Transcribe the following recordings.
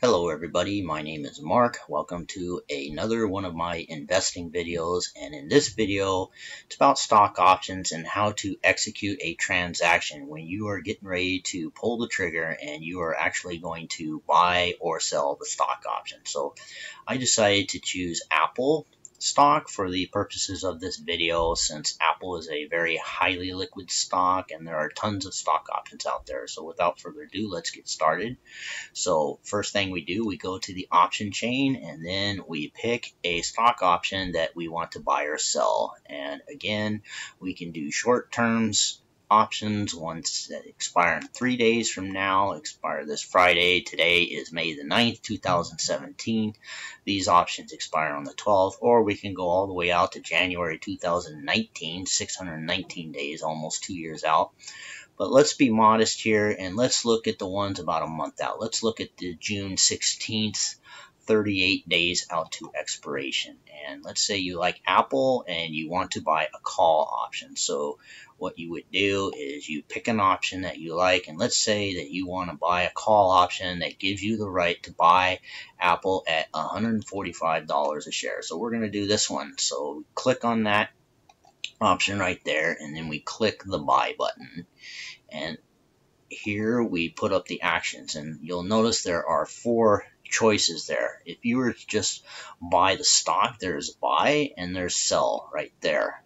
Hello everybody, my name is Mark. Welcome to another one of my investing videos, and in this video it's about stock options and how to execute a transaction when you are getting ready to pull the trigger and you are actually going to buy or sell the stock option. So I decided to choose Apple stock for the purposes of this video, since Apple is a very highly liquid stock and there are tons of stock options out there. So without further ado, let's get started. So first thing we do, we go to the option chain and then we pick a stock option that we want to buy or sell. And again, we can do short terms options, ones that expire in 3 days from now, expire this Friday. Today is May the 9th, 2017. These options expire on the 12th, or we can go all the way out to January 2019, 619 days, almost 2 years out. But let's be modest here and let's look at the ones about a month out. Let's look at the June 16th, 38 days out to expiration. And let's say you like Apple and you want to buy a call option. So what you would do is you pick an option that you like, and let's say that you want to buy a call option that gives you the right to buy Apple at $145 a share. So we're going to do this one. So click on that option right there, and then we click the buy button. And here we put up the actions, and you'll notice there are 4 choices there. If you were to just buy the stock, there's buy and there's sell right there.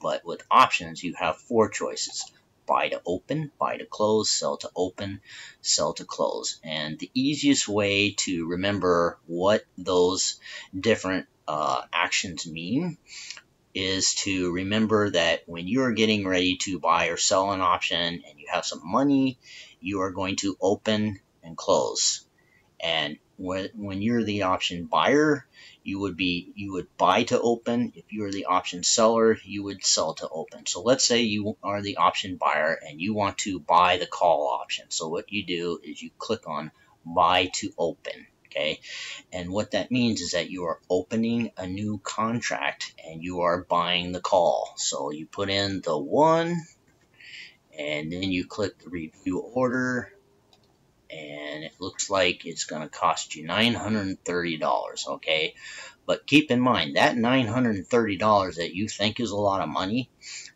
But with options, you have 4 choices: buy to open, buy to close, sell to open, sell to close. And the easiest way to remember what those different actions mean is to remember that when you are getting ready to buy or sell an option and you have some money, you are going to open and close. And when you're the option buyer, you would buy to open. If you are the option seller, you would sell to open. So let's say you are the option buyer and you want to buy the call option. So what you do is you click on buy to open. Okay, and what that means is that you are opening a new contract and you are buying the call. So you put in the 1 and then you click the review order, and it looks like it's going to cost you $930. Okay, but keep in mind that $930 that you think is a lot of money,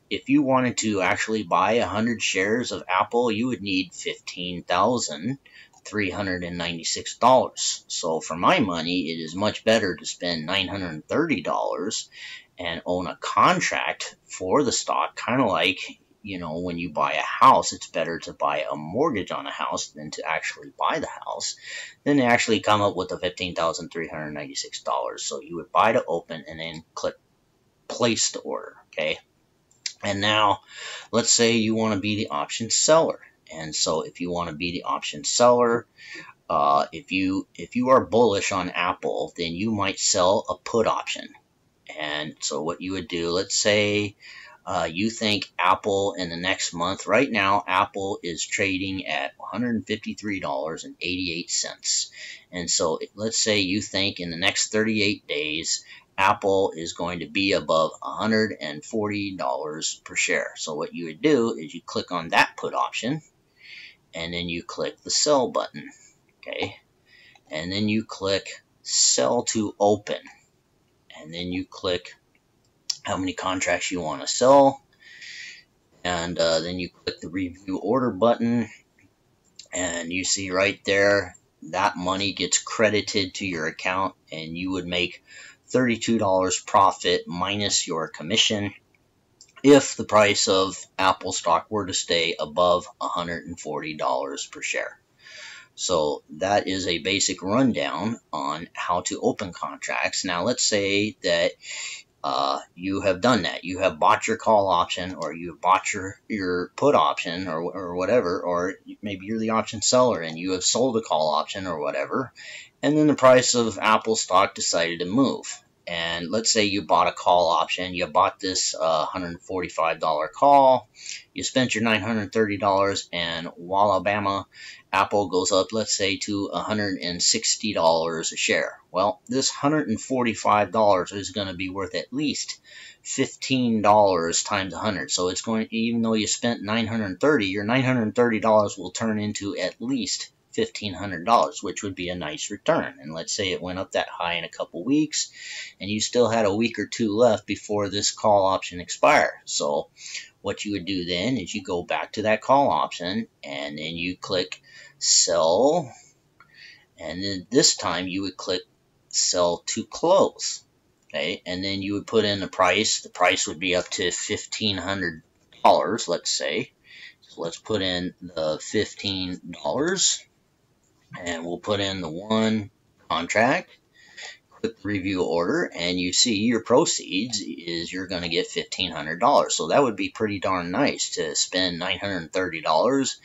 if you wanted to actually buy 100 shares of Apple, you would need $15,396. So for my money, it is much better to spend $930 and own a contract for the stock. Kind of like, when you buy a house, it's better to buy a mortgage on a house than to actually buy the house. Then they actually come up with the $15,396. So you would buy to open and then click place the order. Okay. And now let's say you want to be the option seller. And so if you want to be the option seller, if you are bullish on Apple, then you might sell a put option. And so what you would do, let's say you think Apple in the next month, right now Apple is trading at $153.88. And so let's say you think in the next 38 days, Apple is going to be above $140 per share. So what you would do is you click on that put option, and then you click the sell button. Okay, and then you click sell to open, and then you click how many contracts you want to sell, and then you click the review order button, and you see right there that money gets credited to your account, and you would make $32 profit minus your commission if the price of Apple stock were to stay above $140 per share. So that is a basic rundown on how to open contracts. Now let's say that you have done that. You have bought your call option, or you have bought your put option, or whatever, or maybe you're the option seller and you have sold a call option or whatever, and then the price of Apple stock decided to move. And let's say you bought a call option. You bought this $145 call. You spent your $930, and Wallabama, Apple goes up, let's say, to $160 a share. Well, this $145 is going to be worth at least $15 times 100. So it's going, even though you spent $930, your $930 will turn into at least $1,500, which would be a nice return. And let's say it went up that high in a couple weeks, and you still had a week or two left before this call option expires. So what you would do then is you go back to that call option, and then you click sell, and then this time you would click sell to close. Okay, and then you would put in the price. The price would be up to $1,500, let's say. So let's put in the $15, and we'll put in the one contract. Click review order, and you see your proceeds is you're going to get $1,500. So that would be pretty darn nice to spend $930,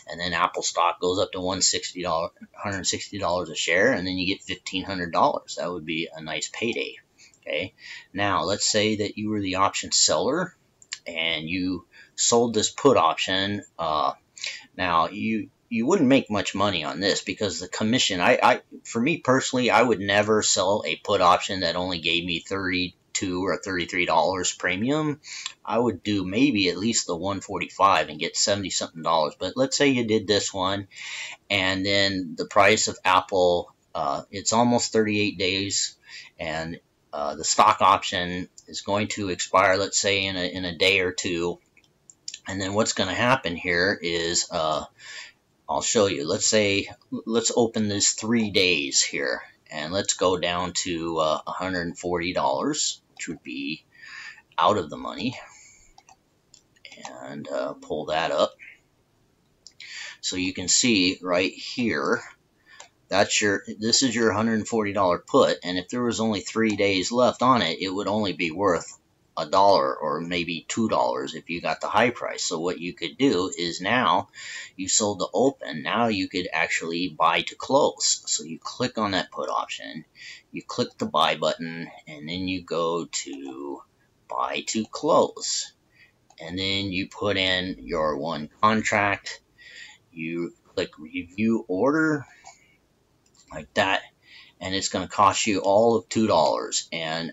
and then Apple stock goes up to $160 a share, and then you get $1,500. That would be a nice payday. Okay, now let's say that you were the option seller and you sold this put option. Now you wouldn't make much money on this because the commission, for me personally, I would never sell a put option that only gave me $32 or $33 premium. I would do maybe at least the $145 and get $70-something. But let's say you did this one, and then the price of Apple, it's almost 38 days, and the stock option is going to expire, let's say, in a day or two. And then what's going to happen here is, I'll show you. Let's open this 3 days here, and let's go down to $140, which would be out of the money, and pull that up. So you can see right here, this is your $140 put, and if there was only 3 days left on it, it would only be worth $1 or maybe $2 if you got the high price. So what you could do is, now you sold the open, now you could actually buy to close. So you click on that put option, you click the buy button, and then you go to buy to close, and then you put in your one contract, you click review order like that, and it's going to cost you all of $2. And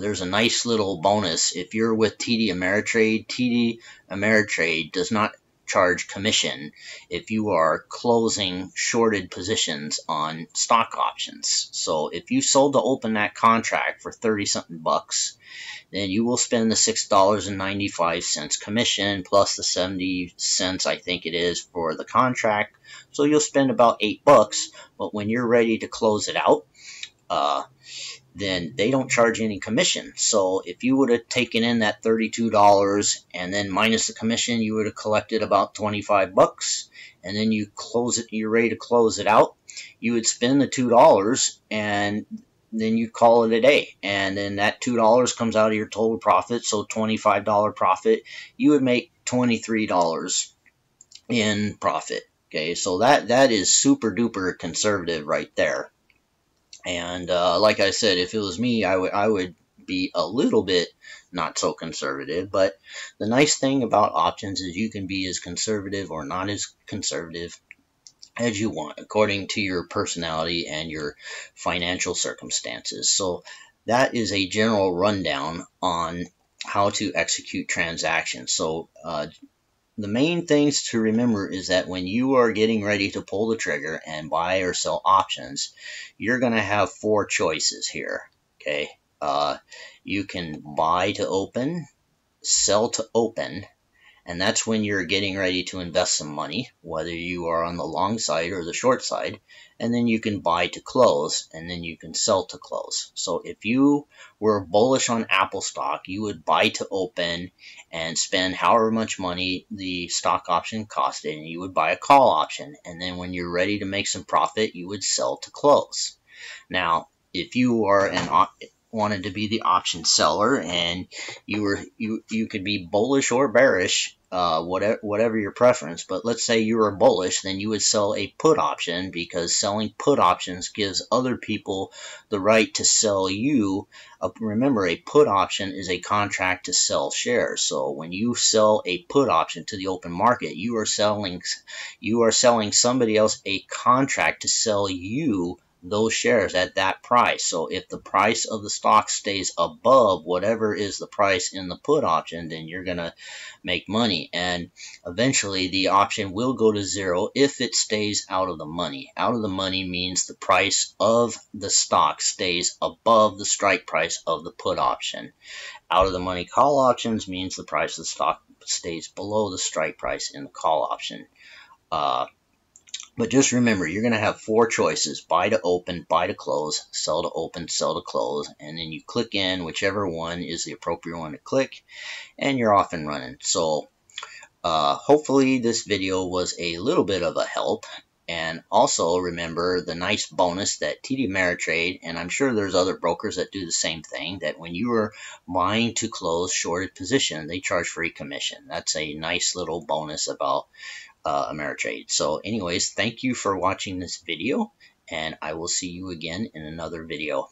there's a nice little bonus if you're with TD Ameritrade. TD Ameritrade does not charge commission if you are closing shorted positions on stock options. So if you sold to open that contract for 30-something bucks, then you will spend the $6.95 commission plus the 70 cents, I think it is, for the contract. So you'll spend about $8. But when you're ready to close it out, then they don't charge any commission. So if you would have taken in that $32 and then minus the commission, you would have collected about 25 bucks. And then you close it, you're ready to close it out, you would spend the $2 and then you call it a day. And then that $2 comes out of your total profit, so $25 profit. You would make $23 in profit. Okay, so that is super duper conservative right there. And like I said, if it was me, I would be a little bit not so conservative. But the nice thing about options is you can be as conservative or not as conservative as you want, according to your personality and your financial circumstances. So that is a general rundown on how to execute transactions. So the main things to remember is that when you are getting ready to pull the trigger and buy or sell options, you're going to have 4 choices here. Okay, you can buy to open, sell to open, and that's when you're getting ready to invest some money, whether you are on the long side or the short side. And then you can buy to close, and then you can sell to close. So if you were bullish on Apple stock, you would buy to open and spend however much money the stock option costed, and you would buy a call option. And then when you're ready to make some profit, you would sell to close. Now, if you are wanted to be the option seller, and you could be bullish or bearish, whatever your preference, but let's say you were bullish, then you would sell a put option, because selling put options gives other people the right to sell you. Remember, a put option is a contract to sell shares. So when you sell a put option to the open market, you are selling somebody else a contract to sell you those shares at that price. So if the price of the stock stays above whatever is the price in the put option, then you're going to make money. And eventually the option will go to zero if it stays out of the money. Out of the money means the price of the stock stays above the strike price of the put option. Out of the money call options means the price of the stock stays below the strike price in the call option. But just remember, you're going to have 4 choices: buy to open, buy to close, sell to open, sell to close, and then you click in whichever one is the appropriate one to click, and you're off and running. So hopefully this video was a little bit of a help. And also remember the nice bonus that TD Ameritrade, and I'm sure there's other brokers that do the same thing, that when you are buying to close shorted position, they charge free commission. That's a nice little bonus about Ameritrade. So anyways, thank you for watching this video, and I will see you again in another video.